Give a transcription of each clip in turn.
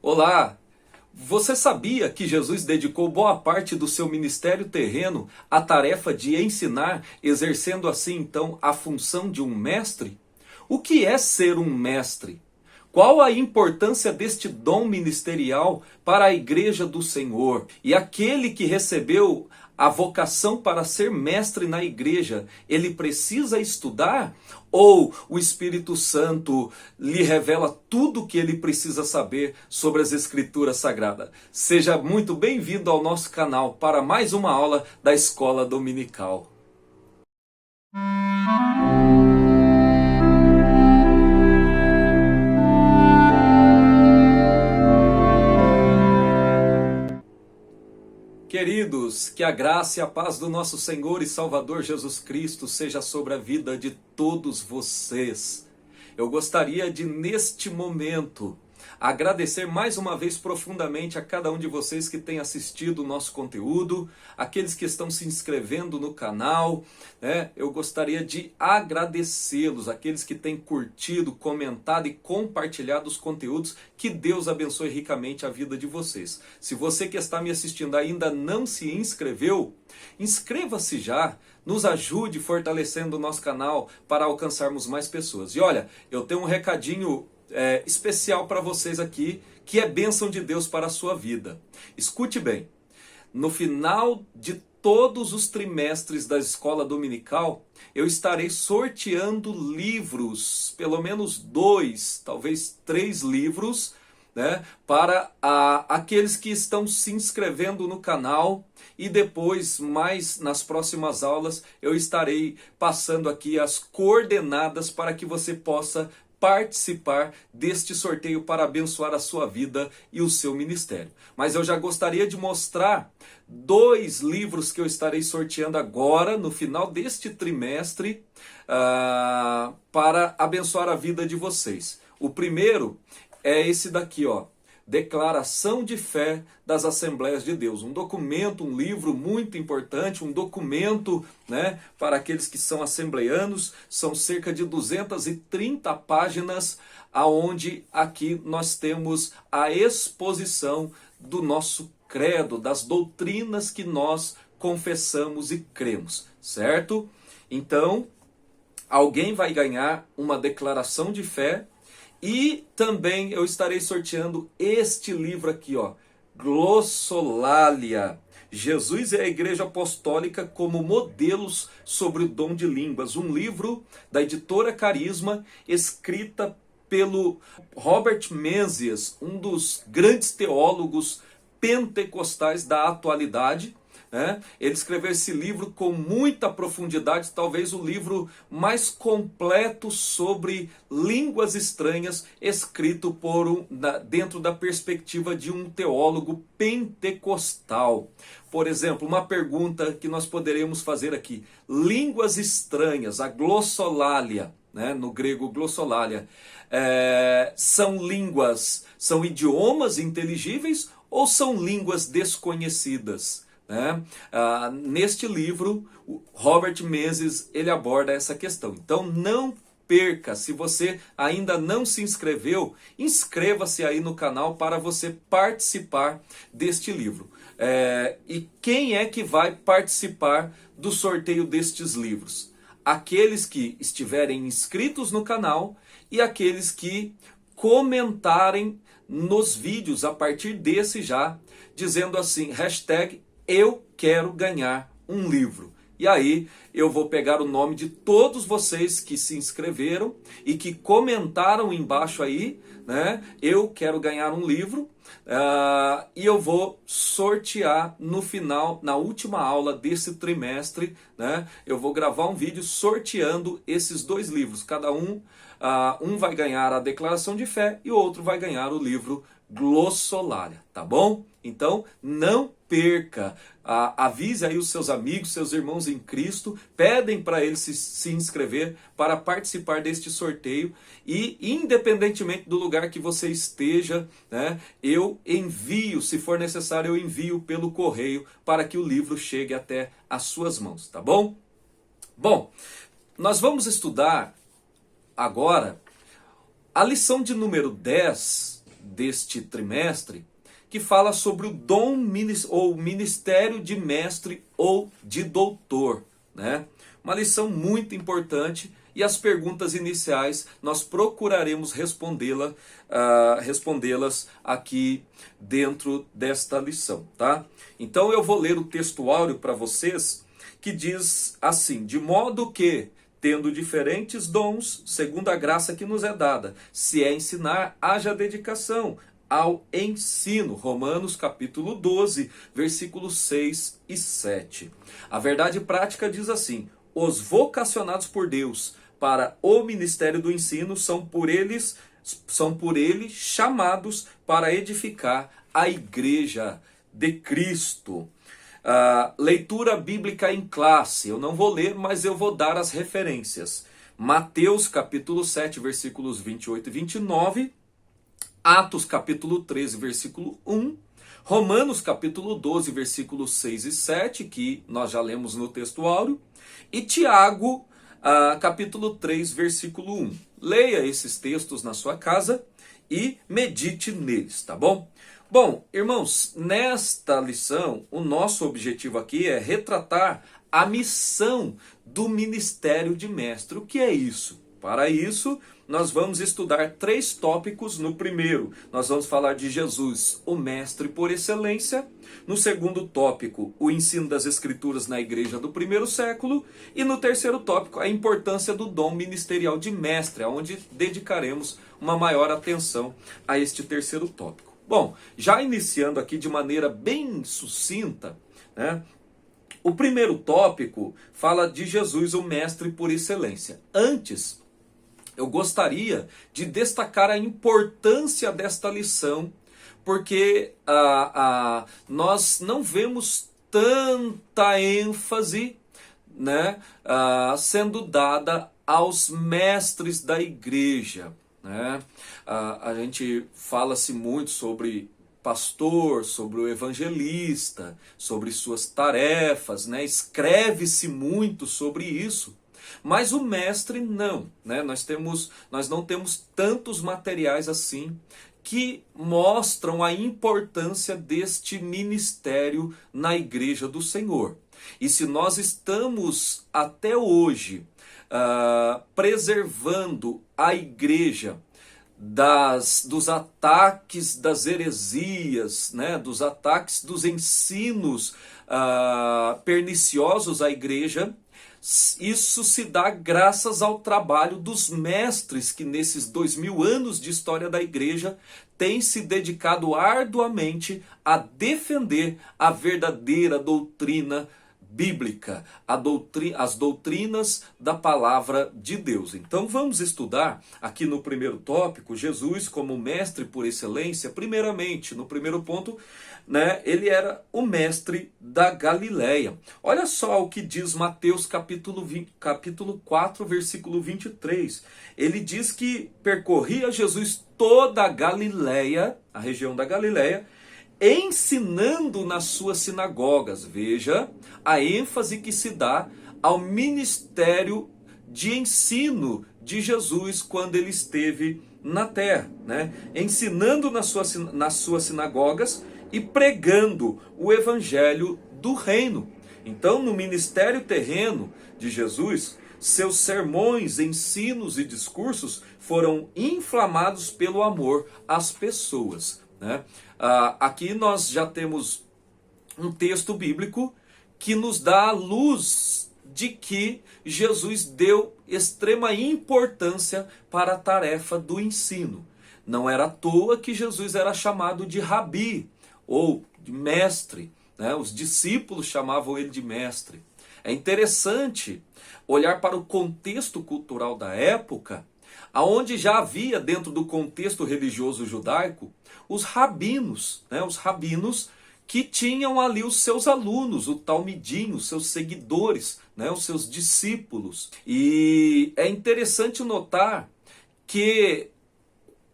Olá! Você sabia que Jesus dedicou boa parte do seu ministério terreno à tarefa de ensinar, exercendo assim então a função de um mestre? O que é ser um mestre? Qual a importância deste dom ministerial para a igreja do Senhor? E aquele que recebeu a vocação para ser mestre na igreja, ele precisa estudar? Ou o Espírito Santo lhe revela tudo o que ele precisa saber sobre as Escrituras Sagradas? Seja muito bem-vindo ao nosso canal para mais uma aula da Escola Dominical. Queridos, que a graça e a paz do nosso Senhor e Salvador Jesus Cristo seja sobre a vida de todos vocês. Eu gostaria de, neste momento, agradecer mais uma vez profundamente a cada um de vocês que tem assistido o nosso conteúdo, aqueles que estão se inscrevendo no canal, né? Eu gostaria de agradecê-los, aqueles que têm curtido, comentado e compartilhado os conteúdos. Que Deus abençoe ricamente a vida de vocês. Se você que está me assistindo ainda não se inscreveu, inscreva-se já. Nos ajude fortalecendo o nosso canal para alcançarmos mais pessoas. E olha, eu tenho um recadinho especial para vocês aqui, que é bênção de Deus para a sua vida. Escute bem, no final de todos os trimestres da escola dominical, eu estarei sorteando livros, pelo menos 2, talvez 3 livros, né, para aqueles que estão se inscrevendo no canal. E depois, mais nas próximas aulas, eu estarei passando aqui as coordenadas para que você possa participar deste sorteio para abençoar a sua vida e o seu ministério. Mas eu já gostaria de mostrar 2 livros que eu estarei sorteando agora, no final deste trimestre, para abençoar a vida de vocês. O primeiro é esse daqui, ó. Declaração de Fé das Assembleias de Deus. Um documento, um livro muito importante, um documento, né, para aqueles que são assembleianos. São cerca de 230 páginas, aonde aqui nós temos a exposição do nosso credo, das doutrinas que nós confessamos e cremos, certo? Então, alguém vai ganhar uma declaração de fé. E também eu estarei sorteando este livro aqui, ó, Glossolalia. Jesus e a Igreja Apostólica como modelos sobre o dom de línguas. Um livro da editora Carisma, escrita pelo Robert Menzies, um dos grandes teólogos pentecostais da atualidade. Ele escreveu esse livro com muita profundidade, talvez o livro mais completo sobre línguas estranhas, escrito dentro da perspectiva de um teólogo pentecostal. Por exemplo, uma pergunta que nós poderíamos fazer aqui: línguas estranhas, a glossolalia, no grego glossolalia, são línguas, são idiomas inteligíveis ou são línguas desconhecidas? Neste livro, o Robert Menzies, ele aborda essa questão. Então não perca, se você ainda não se inscreveu, inscreva-se aí no canal para você participar deste livro. E quem é que vai participar do sorteio destes livros? Aqueles que estiverem inscritos no canal e aqueles que comentarem nos vídeos a partir desse já, dizendo assim, hashtag eu quero ganhar um livro. E aí eu vou pegar o nome de todos vocês que se inscreveram e que comentaram embaixo aí, né? Eu quero ganhar um livro. E eu vou sortear no final, na última aula desse trimestre, né? Eu vou gravar um vídeo sorteando esses 2 livros. Cada um vai ganhar a declaração de fé e o outro vai ganhar o livro Glossolalia, tá bom? Então não perca, avise aí os seus amigos, seus irmãos em Cristo, pedem para eles se inscrever para participar deste sorteio. E independentemente do lugar que você esteja, né, eu envio, se for necessário, eu envio pelo correio para que o livro chegue até as suas mãos, tá bom? Bom, nós vamos estudar agora a lição de número 10 deste trimestre, que fala sobre o dom ou ministério de mestre ou de doutor, né? Uma lição muito importante, e as perguntas iniciais nós procuraremos respondê-las aqui dentro desta lição, tá? Então eu vou ler o texto áureo para vocês, que diz assim: de modo que, tendo diferentes dons, segundo a graça que nos é dada, se é ensinar, haja dedicação ao ensino. Romanos capítulo 12, versículos 6 e 7. A verdade prática diz assim: os vocacionados por Deus para o ministério do ensino são por ele chamados para edificar a igreja de Cristo. Leitura bíblica em classe. Eu não vou ler, mas eu vou dar as referências. Mateus capítulo 7, versículos 28 e 29. Atos capítulo 13, versículo 1. Romanos capítulo 12, versículos 6 e 7, que nós já lemos no texto áureo. E Tiago capítulo 3, versículo 1. Leia esses textos na sua casa e medite neles, tá bom? Bom, irmãos, nesta lição, o nosso objetivo aqui é retratar a missão do ministério de mestre. O que é isso? Para isso, nós vamos estudar 3 tópicos. No primeiro, nós vamos falar de Jesus, o mestre por excelência. No segundo tópico, o ensino das escrituras na igreja do primeiro século. E no terceiro tópico, a importância do dom ministerial de mestre, onde dedicaremos uma maior atenção a este terceiro tópico. Bom, já iniciando aqui de maneira bem sucinta, né? O primeiro tópico fala de Jesus, o mestre por excelência. Antes, eu gostaria de destacar a importância desta lição, porque nós não vemos tanta ênfase, né, sendo dada aos mestres da igreja, né? A gente fala-se muito sobre pastor, sobre o evangelista, sobre suas tarefas, né? Escreve-se muito sobre isso. Mas o mestre não, né? Nós não temos tantos materiais assim que mostram a importância deste ministério na igreja do Senhor. E se nós estamos até hoje preservando a igreja dos ataques das heresias, né? Dos ataques dos ensinos perniciosos à igreja, isso se dá graças ao trabalho dos mestres que nesses 2000 anos de história da igreja têm se dedicado arduamente a defender a verdadeira doutrina bíblica, as doutrinas da palavra de Deus. Então vamos estudar aqui no primeiro tópico, Jesus como mestre por excelência. Primeiramente, no primeiro ponto, né, ele era o mestre da Galileia. Olha só o que diz Mateus capítulo 4, versículo 23. Ele diz que percorria Jesus toda a Galileia, a região da Galileia, ensinando nas suas sinagogas. Veja a ênfase que se dá ao ministério de ensino de Jesus quando ele esteve na terra, né? Ensinando nas suas sinagogas e pregando o evangelho do reino. Então, no ministério terreno de Jesus, seus sermões, ensinos e discursos foram inflamados pelo amor às pessoas, né? Aqui nós já temos um texto bíblico que nos dá a luz de que Jesus deu extrema importância para a tarefa do ensino. Não era à toa que Jesus era chamado de rabi, ou de mestre, né? Os discípulos chamavam ele de mestre. É interessante olhar para o contexto cultural da época, aonde já havia dentro do contexto religioso judaico os rabinos, né? Os rabinos que tinham ali os seus alunos, o talmidim, os seus seguidores, né? Os seus discípulos. E é interessante notar que,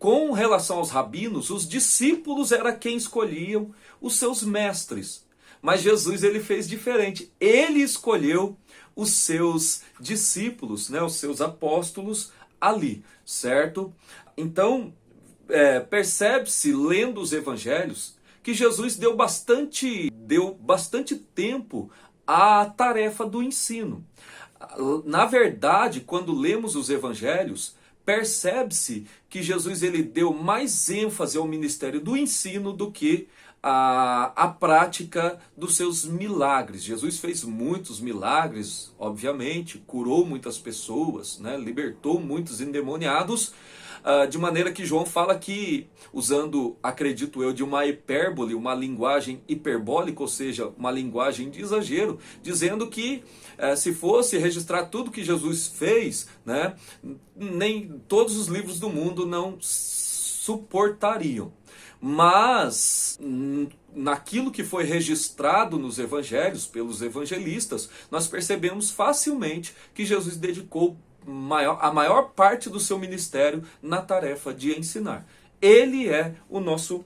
com relação aos rabinos, os discípulos era quem escolhiam os seus mestres. Mas Jesus ele fez diferente. Ele escolheu os seus discípulos, né, os seus apóstolos ali, certo? Então, percebe-se, lendo os evangelhos, que Jesus deu bastante tempo à tarefa do ensino. Na verdade, quando lemos os evangelhos, percebe-se que Jesus ele deu mais ênfase ao ministério do ensino do que a prática dos seus milagres. Jesus fez muitos milagres, obviamente, curou muitas pessoas, né, libertou muitos endemoniados, de maneira que João fala que, usando, acredito eu, de uma hipérbole, uma linguagem hiperbólica, ou seja, uma linguagem de exagero, dizendo que se fosse registrar tudo que Jesus fez, né, nem todos os livros do mundo não suportariam. Mas, naquilo que foi registrado nos evangelhos, pelos evangelistas, nós percebemos facilmente que Jesus dedicou a maior parte do seu ministério na tarefa de ensinar. Ele é o nosso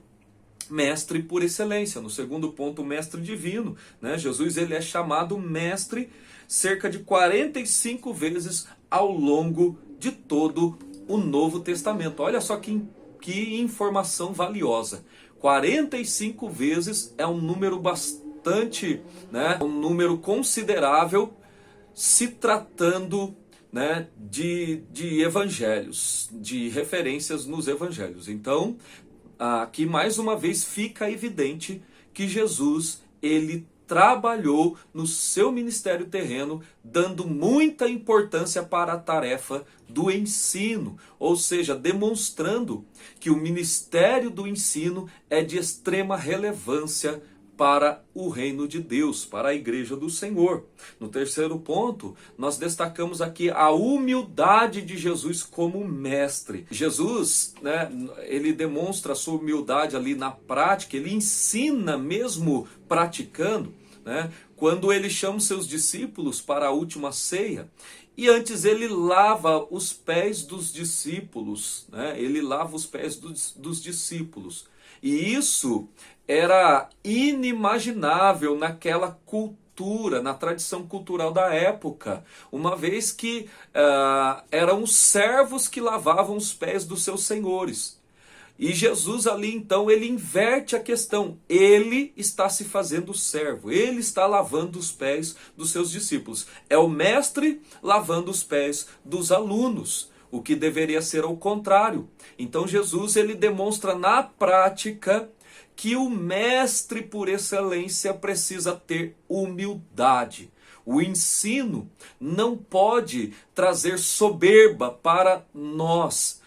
mestre por excelência. No segundo ponto, o mestre divino, né? Jesus ele é chamado mestre cerca de 45 vezes ao longo de todo o Novo Testamento. Olha só que informação valiosa. 45 vezes é um número bastante, né, um número considerável, se tratando, né, de evangelhos, de referências nos evangelhos. Então, aqui mais uma vez fica evidente que Jesus, ele trabalhou no seu ministério terreno, dando muita importância para a tarefa do ensino, ou seja, demonstrando que o ministério do ensino é de extrema relevância para o reino de Deus, para a igreja do Senhor. No terceiro ponto, nós destacamos aqui a humildade de Jesus como mestre. Jesus, né, ele demonstra a sua humildade ali na prática, ele ensina mesmo praticando, né, quando ele chama os seus discípulos para a última ceia. E antes ele lava os pés dos discípulos, né? Ele lava os pés dos discípulos. E isso era inimaginável naquela cultura, na tradição cultural da época, uma vez que eram os servos que lavavam os pés dos seus senhores. E Jesus ali então, ele inverte a questão, ele está se fazendo servo, ele está lavando os pés dos seus discípulos. É o mestre lavando os pés dos alunos, o que deveria ser ao contrário. Então Jesus ele demonstra na prática que o mestre por excelência precisa ter humildade. O ensino não pode trazer soberba para nós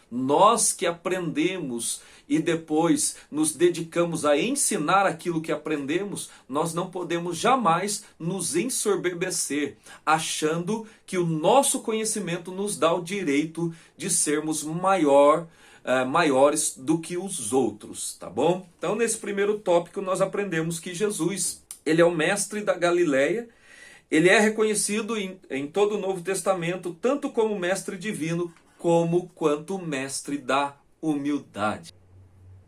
que aprendemos e depois nos dedicamos a ensinar aquilo que aprendemos, nós não podemos jamais nos ensoberbecer, achando que o nosso conhecimento nos dá o direito de sermos maiores do que os outros, tá bom? Então, nesse primeiro tópico, nós aprendemos que Jesus, ele é o mestre da Galileia, ele é reconhecido em todo o Novo Testamento, tanto como mestre divino, como quanto mestre da humildade.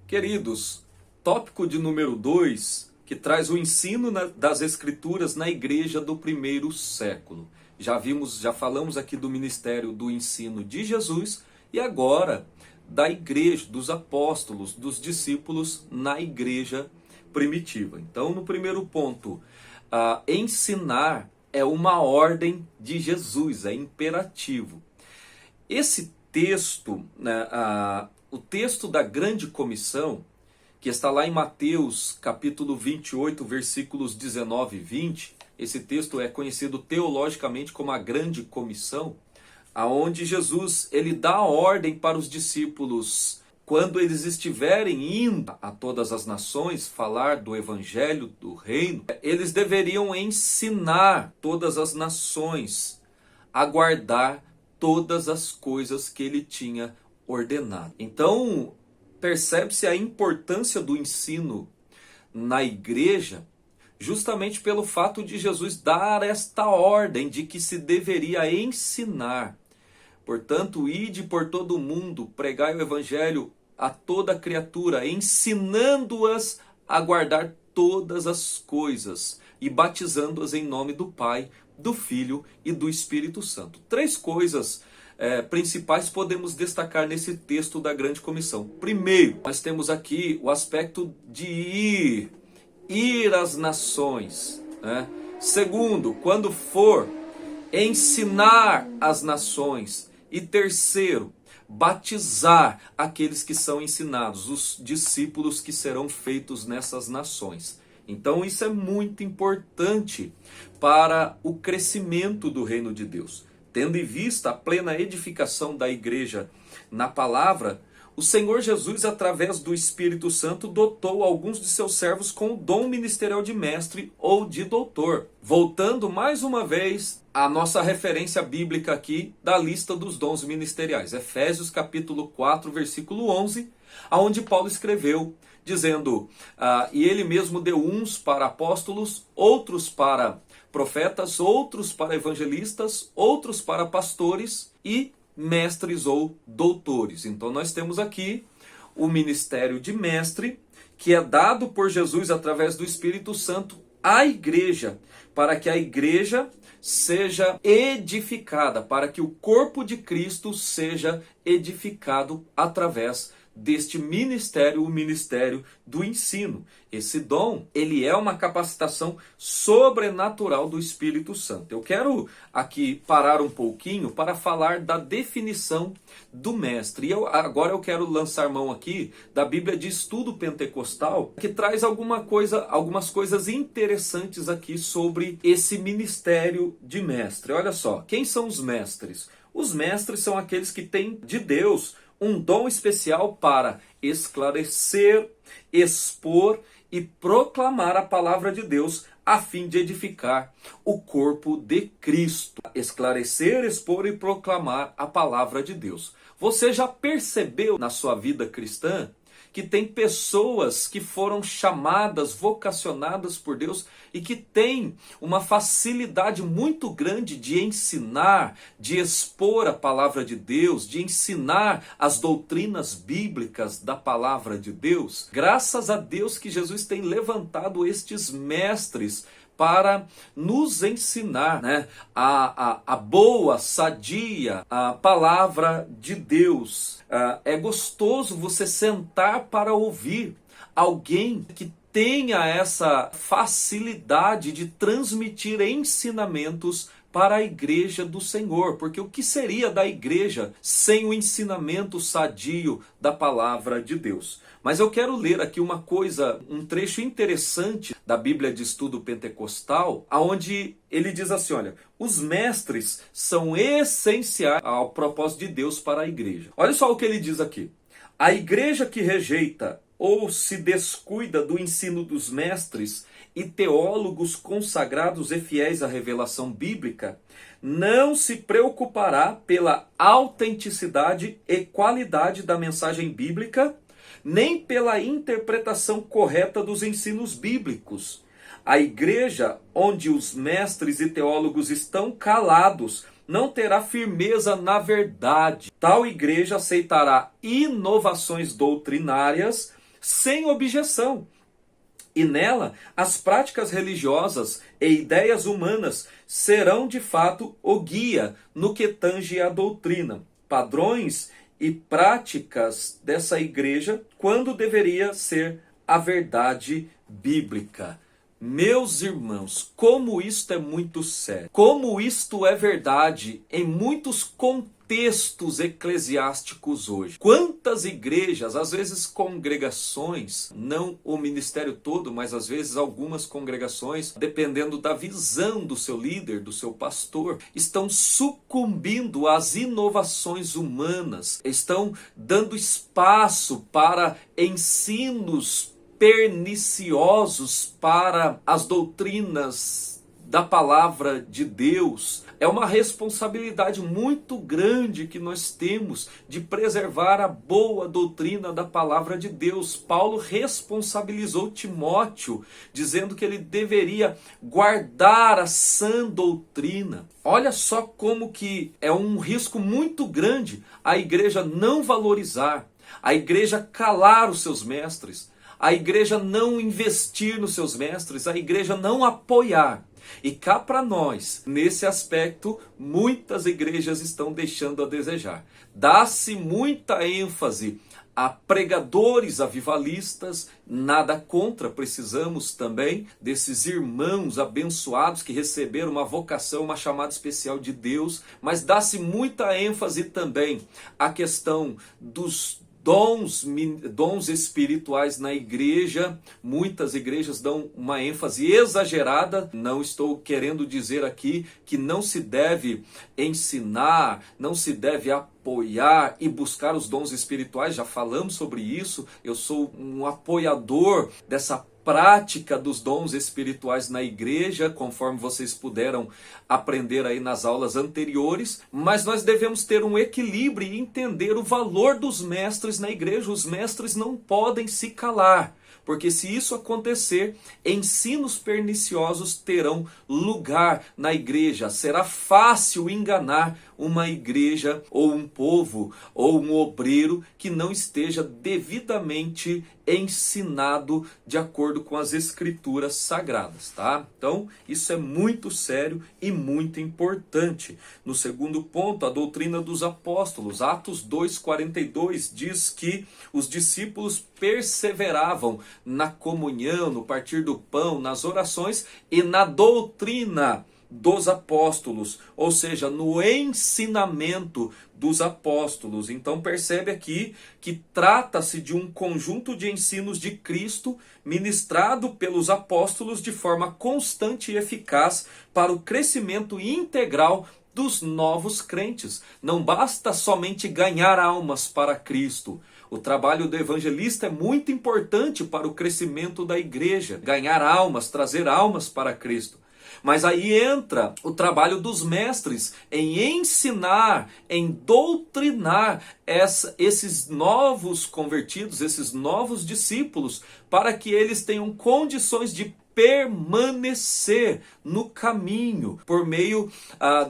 Queridos, tópico de número 2, que traz o ensino das Escrituras na igreja do primeiro século. Já falamos aqui do ministério do ensino de Jesus e agora da igreja, dos apóstolos, dos discípulos na igreja primitiva. Então, no primeiro ponto, ensinar é uma ordem de Jesus, é imperativo. Esse texto, né, o texto da grande comissão, que está lá em Mateus capítulo 28, versículos 19 e 20, esse texto é conhecido teologicamente como a grande comissão, aonde Jesus ele dá a ordem para os discípulos, quando eles estiverem indo a todas as nações falar do evangelho do reino, eles deveriam ensinar todas as nações a guardar todas as coisas que ele tinha ordenado. Então, percebe-se a importância do ensino na igreja, justamente pelo fato de Jesus dar esta ordem de que se deveria ensinar. Portanto, ide por todo o mundo, pregai o evangelho a toda criatura, ensinando-as a guardar todas as coisas e batizando-as em nome do Pai, do Filho e do Espírito Santo. 3 coisas principais podemos destacar nesse texto da Grande Comissão. Primeiro, nós temos aqui o aspecto de ir às nações, né? Segundo, quando for, ensinar as nações. E terceiro, batizar aqueles que são ensinados, os discípulos que serão feitos nessas nações. Então isso é muito importante para o crescimento do reino de Deus. Tendo em vista a plena edificação da igreja na palavra, o Senhor Jesus, através do Espírito Santo, dotou alguns de seus servos com o dom ministerial de mestre ou de doutor. Voltando mais uma vez à nossa referência bíblica aqui da lista dos dons ministeriais. Efésios capítulo 4, versículo 11, aonde Paulo escreveu, dizendo, e ele mesmo deu uns para apóstolos, outros para profetas, outros para evangelistas, outros para pastores e mestres ou doutores. Então nós temos aqui o ministério de mestre, que é dado por Jesus através do Espírito Santo à igreja, para que a igreja seja edificada, para que o corpo de Cristo seja edificado através deste ministério, o ministério do ensino. Esse dom, ele é uma capacitação sobrenatural do Espírito Santo. Eu quero aqui parar um pouquinho para falar da definição do mestre. E agora eu quero lançar mão aqui da Bíblia de Estudo Pentecostal, que traz algumas coisas interessantes aqui sobre esse ministério de mestre. Olha só, quem são os mestres? Os mestres são aqueles que têm de Deus um dom especial para esclarecer, expor e proclamar a palavra de Deus a fim de edificar o corpo de Cristo. Esclarecer, expor e proclamar a palavra de Deus. Você já percebeu na sua vida cristã que tem pessoas que foram chamadas, vocacionadas por Deus e que têm uma facilidade muito grande de ensinar, de expor a palavra de Deus, de ensinar as doutrinas bíblicas da palavra de Deus? Graças a Deus que Jesus tem levantado estes mestres para nos ensinar, né, a boa, sadia, a palavra de Deus. É gostoso você sentar para ouvir alguém que tenha essa facilidade de transmitir ensinamentos para a igreja do Senhor, porque o que seria da igreja sem o ensinamento sadio da palavra de Deus? Mas eu quero ler aqui um trecho interessante da Bíblia de Estudo Pentecostal, onde ele diz assim, olha, os mestres são essenciais ao propósito de Deus para a igreja. Olha só o que ele diz aqui. A igreja que rejeita ou se descuida do ensino dos mestres e teólogos consagrados e fiéis à revelação bíblica, não se preocupará pela autenticidade e qualidade da mensagem bíblica, nem pela interpretação correta dos ensinos bíblicos. A igreja onde os mestres e teólogos estão calados não terá firmeza na verdade. Tal igreja aceitará inovações doutrinárias sem objeção. E nela, as práticas religiosas e ideias humanas serão de fato o guia no que tange à doutrina, padrões e práticas dessa igreja, quando deveria ser a verdade bíblica. Meus irmãos, como isto é muito sério, como isto é verdade em muitos contextos eclesiásticos hoje. Quantas igrejas, às vezes congregações, não o ministério todo, mas às vezes algumas congregações, dependendo da visão do seu líder, do seu pastor, estão sucumbindo às inovações humanas, estão dando espaço para ensinos perniciosos para as doutrinas da palavra de Deus. É uma responsabilidade muito grande que nós temos de preservar a boa doutrina da palavra de Deus. Paulo responsabilizou Timóteo, dizendo que ele deveria guardar a sã doutrina. Olha só como que é um risco muito grande a igreja não valorizar, a igreja calar os seus mestres, a igreja não investir nos seus mestres, a igreja não apoiar. E cá para nós, nesse aspecto, muitas igrejas estão deixando a desejar. Dá-se muita ênfase a pregadores avivalistas, nada contra, precisamos também desses irmãos abençoados que receberam uma vocação, uma chamada especial de Deus, mas dá-se muita ênfase também à questão dos dons espirituais na igreja. Muitas igrejas dão uma ênfase exagerada. Não estou querendo dizer aqui que não se deve ensinar, não se deve apoiar e buscar os dons espirituais, já falamos sobre isso. Eu sou um apoiador dessa prática dos dons espirituais na igreja, conforme vocês puderam aprender aí nas aulas anteriores, mas nós devemos ter um equilíbrio e entender o valor dos mestres na igreja. Os mestres não podem se calar, porque se isso acontecer, ensinos perniciosos terão lugar na igreja. Será fácil enganar uma igreja ou um povo ou um obreiro que não esteja devidamente ensinado de acordo com as escrituras sagradas, tá? Então, isso é muito sério e muito importante. No segundo ponto, a doutrina dos apóstolos. Atos 2:42 diz que os discípulos perseveravam na comunhão, no partir do pão, nas orações e na doutrina dos apóstolos, ou seja, no ensinamento dos apóstolos. Então percebe aqui que trata-se de um conjunto de ensinos de Cristo ministrado pelos apóstolos de forma constante e eficaz para o crescimento integral dos novos crentes. Não basta somente ganhar almas para Cristo. O trabalho do evangelista é muito importante para o crescimento da igreja. Ganhar almas, trazer almas para Cristo. Mas aí entra o trabalho dos mestres em ensinar, em doutrinar esses novos convertidos, esses novos discípulos, para que eles tenham condições de permanecer no caminho, por meio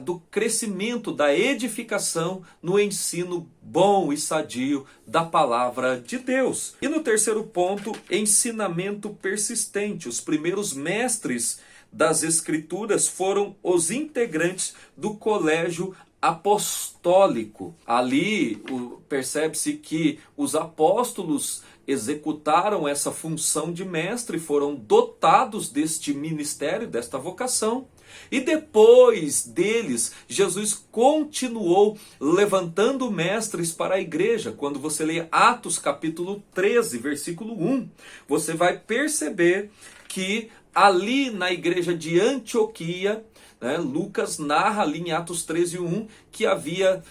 do crescimento, da edificação, no ensino bom e sadio da palavra de Deus. E no terceiro ponto, ensinamento persistente. Os primeiros mestres das Escrituras foram os integrantes do colégio apostólico. Ali percebe-se que os apóstolos executaram essa função de mestre, foram dotados deste ministério, desta vocação. E depois deles, Jesus continuou levantando mestres para a igreja. Quando você lê Atos capítulo 13, versículo 1, você vai perceber que ali na igreja de Antioquia, Lucas narra ali em Atos 13:1 que havia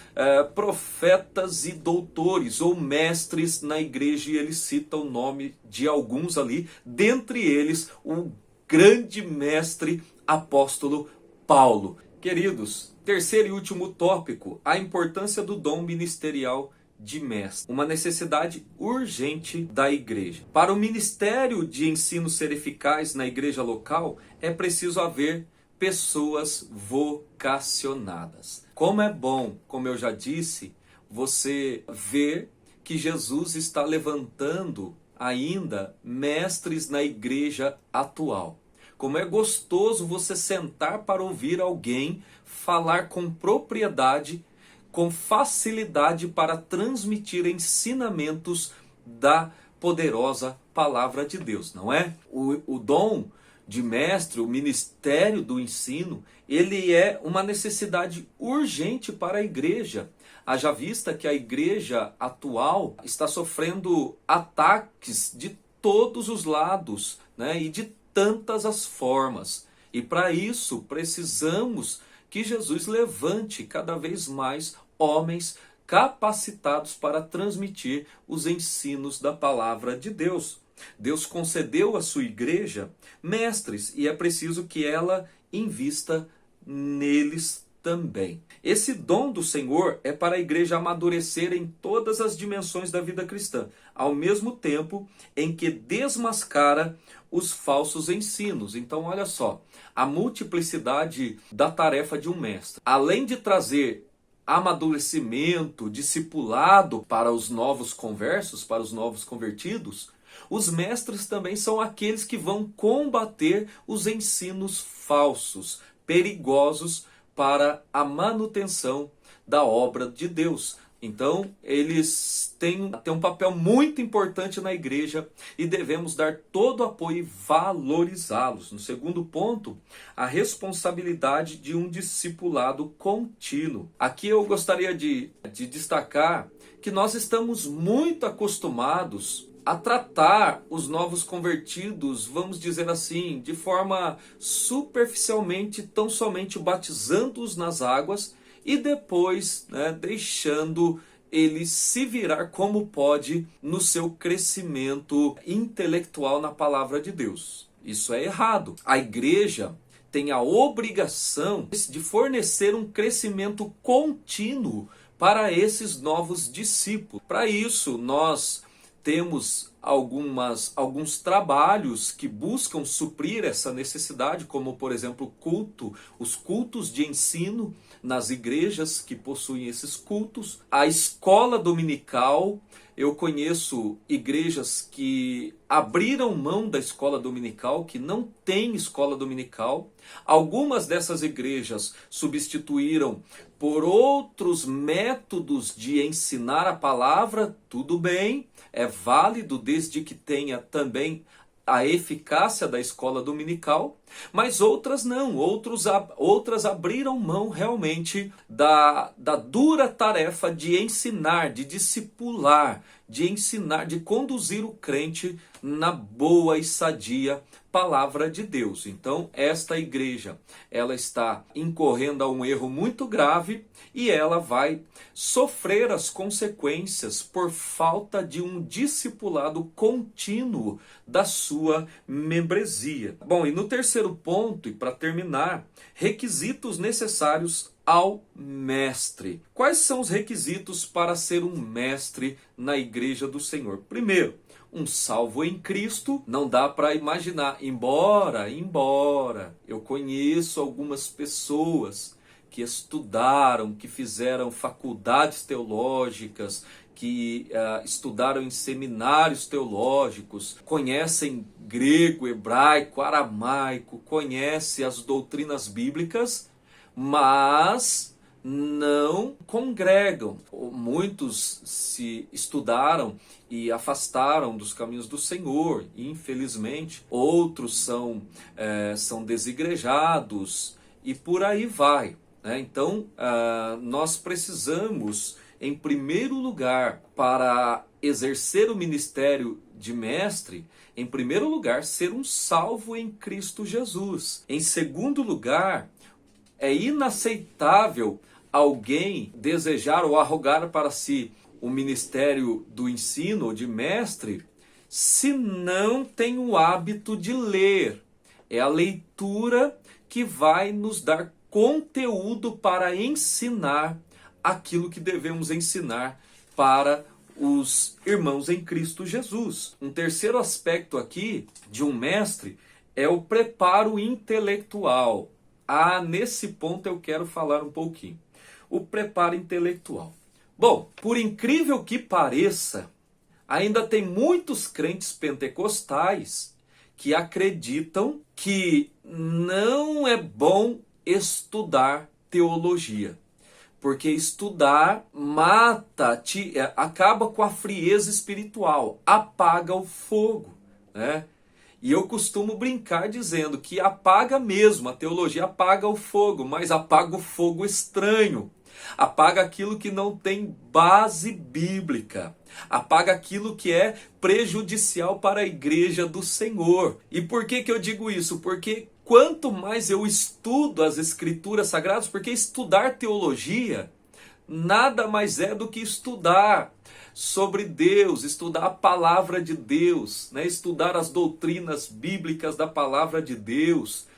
profetas e doutores ou mestres na igreja, e ele cita o nome de alguns ali, dentre eles o grande mestre apóstolo Paulo. Queridos, terceiro e último tópico, a importância do dom ministerial de mestre, uma necessidade urgente da igreja. Para o ministério de ensino ser eficaz na igreja local, é preciso haver pessoas vocacionadas. Como é bom, como eu já disse, você ver que Jesus está levantando ainda mestres na igreja atual. Como é gostoso você sentar para ouvir alguém falar com propriedade, com facilidade para transmitir ensinamentos da poderosa palavra de Deus, não é? O dom de mestre, o ministério do ensino, ele é uma necessidade urgente para a igreja. Haja vista que a igreja atual está sofrendo ataques de todos os lados, e de tantas as formas. E para isso precisamos que Jesus levante cada vez mais homens capacitados para transmitir os ensinos da palavra de Deus. Deus concedeu à sua igreja mestres e é preciso que ela invista neles também. Esse dom do Senhor é para a igreja amadurecer em todas as dimensões da vida cristã, ao mesmo tempo em que desmascara os falsos ensinos. Então, olha só, a multiplicidade da tarefa de um mestre, além de trazer amadurecimento, discipulado para os novos conversos, para os novos convertidos, Os mestres também são aqueles que vão combater os ensinos falsos, perigosos para a manutenção da obra de Deus. Então, eles têm um papel muito importante na igreja e devemos dar todo o apoio e valorizá-los. No segundo ponto, a responsabilidade de um discipulado contínuo. Aqui eu gostaria de destacar que nós estamos muito acostumados a tratar os novos convertidos, vamos dizer assim, de forma superficialmente, tão somente batizando-os nas águas e depois, deixando ele se virar como pode no seu crescimento intelectual na palavra de Deus. Isso é errado. A igreja tem a obrigação de fornecer um crescimento contínuo para esses novos discípulos. Para isso, nós temos alguns trabalhos que buscam suprir essa necessidade, como por exemplo os cultos de ensino nas igrejas que possuem esses cultos, a escola dominical. Eu conheço igrejas que abriram mão da escola dominical, que não tem escola dominical. Algumas dessas igrejas substituíram por outros métodos de ensinar a palavra. Tudo bem, é válido desde que tenha também a eficácia da escola dominical, mas outras não, outras abriram mão realmente da dura tarefa de ensinar, de discipular, de ensinar, de conduzir o crente na boa e sadia palavra de Deus. Então, esta igreja, ela está incorrendo a um erro muito grave e ela vai sofrer as consequências por falta de um discipulado contínuo da sua membresia. Bom, e no terceiro ponto, e para terminar, requisitos necessários ao mestre. Quais são os requisitos para ser um mestre na igreja do Senhor? Primeiro, um salvo em Cristo. Não dá para imaginar, embora eu conheço algumas pessoas que estudaram, que fizeram faculdades teológicas, que estudaram em seminários teológicos, conhecem grego, hebraico, aramaico, conhecem as doutrinas bíblicas, mas não congregam. Muitos se estudaram e afastaram dos caminhos do Senhor, infelizmente. Outros são desigrejados e por aí vai. Então, nós precisamos, em primeiro lugar, para exercer o ministério de mestre, em primeiro lugar, ser um salvo em Cristo Jesus. Em segundo lugar, é inaceitável alguém desejar ou arrogar para si o ministério do ensino ou de mestre se não tem o hábito de ler. É a leitura que vai nos dar conteúdo para ensinar aquilo que devemos ensinar para os irmãos em Cristo Jesus. Um terceiro aspecto aqui de um mestre é o preparo intelectual. Nesse ponto eu quero falar um pouquinho. O preparo intelectual. Bom, por incrível que pareça, ainda tem muitos crentes pentecostais que acreditam que não é bom estudar teologia. Porque estudar acaba com a frieza espiritual, apaga o fogo, né? E eu costumo brincar dizendo que apaga mesmo, a teologia apaga o fogo, mas apaga o fogo estranho. Apaga aquilo que não tem base bíblica. Apaga aquilo que é prejudicial para a igreja do Senhor. E por que eu digo isso? Porque quanto mais eu estudo as escrituras sagradas, porque estudar teologia nada mais é do que estudar sobre Deus, estudar a palavra de Deus, estudar as doutrinas bíblicas da palavra de Deus,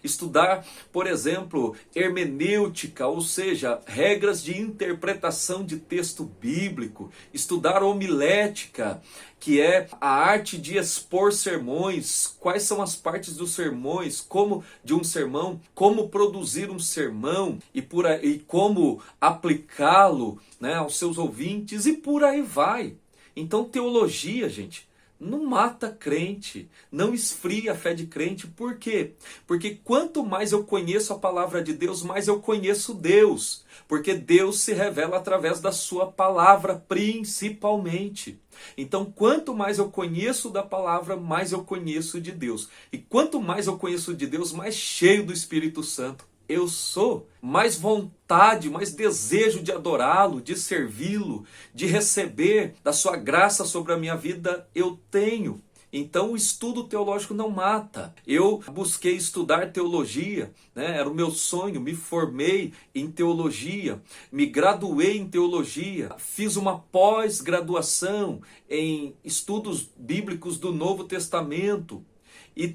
estudar, por exemplo, hermenêutica, ou seja, regras de interpretação de texto bíblico, estudar homilética, que é a arte de expor sermões, quais são as partes dos sermões, como de um sermão, como produzir um sermão e como aplicá-lo, aos seus ouvintes e por aí vai. Então teologia, gente, não mata crente, não esfria a fé de crente. Por quê? Porque quanto mais eu conheço a palavra de Deus, mais eu conheço Deus. Porque Deus se revela através da sua palavra, principalmente. Então, quanto mais eu conheço da palavra, mais eu conheço de Deus. E quanto mais eu conheço de Deus, mais cheio do Espírito Santo eu sou. Mais vontade, mais desejo de adorá-lo, de servi-lo, de receber da sua graça sobre a minha vida eu tenho. Então o estudo teológico não mata. Eu busquei estudar teologia, né? Era o meu sonho, me formei em teologia, me graduei em teologia, fiz uma pós-graduação em estudos bíblicos do Novo Testamento. E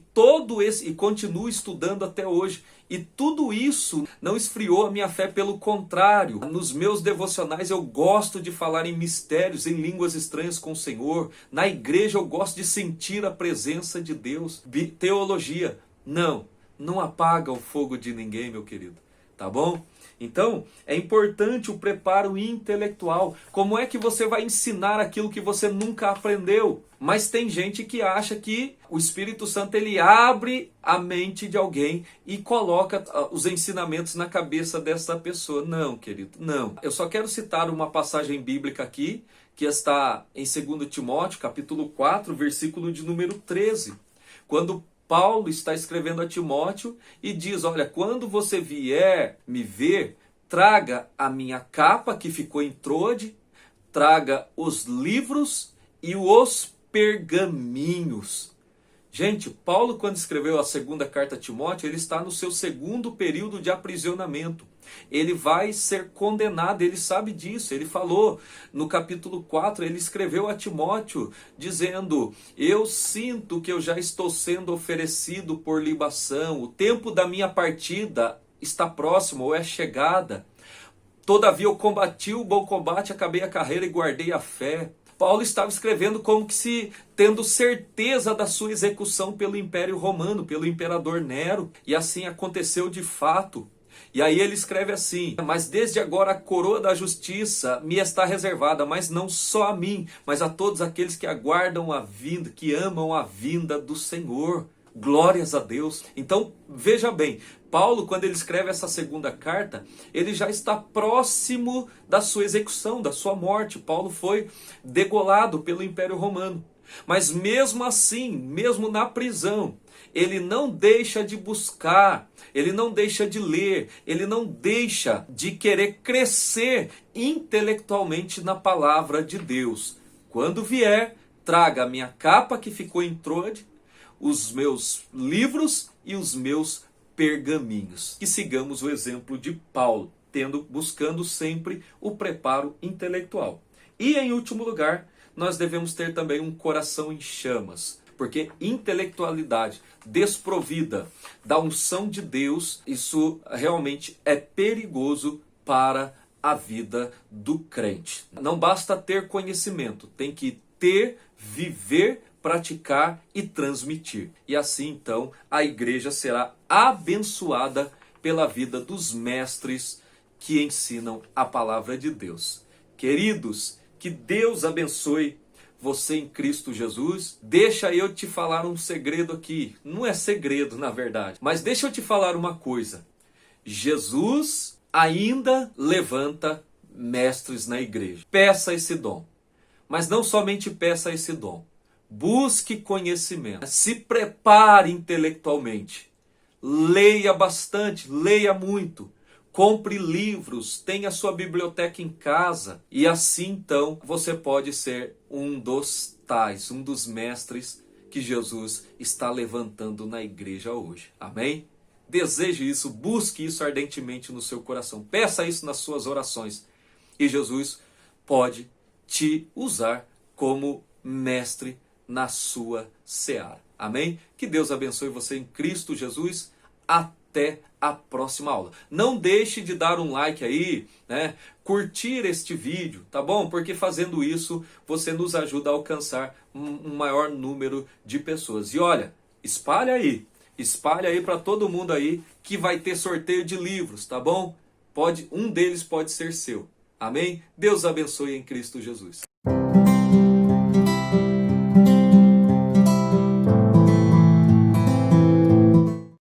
continuo estudando até hoje. E tudo isso não esfriou a minha fé, pelo contrário. Nos meus devocionais eu gosto de falar em mistérios, em línguas estranhas com o Senhor. Na igreja eu gosto de sentir a presença de Deus. Teologia, não apaga o fogo de ninguém, meu querido. Tá bom? Então, é importante o preparo intelectual. Como é que você vai ensinar aquilo que você nunca aprendeu? Mas tem gente que acha que o Espírito Santo ele abre a mente de alguém e coloca os ensinamentos na cabeça dessa pessoa. Não, querido, não. Eu só quero citar uma passagem bíblica aqui, que está em 2 Timóteo, capítulo 4, versículo de número 13. Quando Paulo está escrevendo a Timóteo e diz: olha, quando você vier me ver, traga a minha capa que ficou em Troade, traga os livros e os pergaminhos. Gente, Paulo, quando escreveu a segunda carta a Timóteo, ele está no seu segundo período de aprisionamento. Ele vai ser condenado, ele sabe disso. Ele falou no capítulo 4, ele escreveu a Timóteo dizendo: eu sinto que eu já estou sendo oferecido por libação, o tempo da minha partida está próximo ou é chegada. Todavia eu combati o bom combate, acabei a carreira e guardei a fé. Paulo estava escrevendo como que se tendo certeza da sua execução pelo Império Romano, pelo imperador Nero, e assim aconteceu de fato. E aí ele escreve assim: mas desde agora a coroa da justiça me está reservada, mas não só a mim, mas a todos aqueles que aguardam a vinda, que amam a vinda do Senhor. Glórias a Deus. Então, veja bem, Paulo, quando ele escreve essa segunda carta, ele já está próximo da sua execução, da sua morte. Paulo foi degolado pelo Império Romano. Mas mesmo assim, mesmo na prisão, ele não deixa de buscar, ele não deixa de ler, ele não deixa de querer crescer intelectualmente na palavra de Deus. Quando vier, traga a minha capa que ficou em Troade, os meus livros e os meus pergaminhos. Que sigamos o exemplo de Paulo, buscando sempre o preparo intelectual. E em último lugar, nós devemos ter também um coração em chamas, porque intelectualidade desprovida da unção de Deus, isso realmente é perigoso para a vida do crente. Não basta ter conhecimento, tem que ter, viver, praticar e transmitir. E assim então a igreja será abençoada pela vida dos mestres que ensinam a palavra de Deus. Queridos, que Deus abençoe você em Cristo Jesus. Deixa eu te falar um segredo aqui. Não é segredo, na verdade, mas deixa eu te falar uma coisa. Jesus ainda levanta mestres na igreja. Peça esse dom. Mas não somente peça esse dom. Busque conhecimento, se prepare intelectualmente, leia bastante, leia muito, compre livros, tenha sua biblioteca em casa e assim então você pode ser um dos mestres que Jesus está levantando na igreja hoje. Amém? Deseje isso, busque isso ardentemente no seu coração, peça isso nas suas orações e Jesus pode te usar como mestre na sua seara. Amém? Que Deus abençoe você em Cristo Jesus. Até a próxima aula. Não deixe de dar um like aí, né? Curtir este vídeo, tá bom? Porque fazendo isso, você nos ajuda a alcançar um maior número de pessoas. E olha, espalha aí para todo mundo aí que vai ter sorteio de livros, tá bom? Um deles pode ser seu. Amém? Deus abençoe em Cristo Jesus.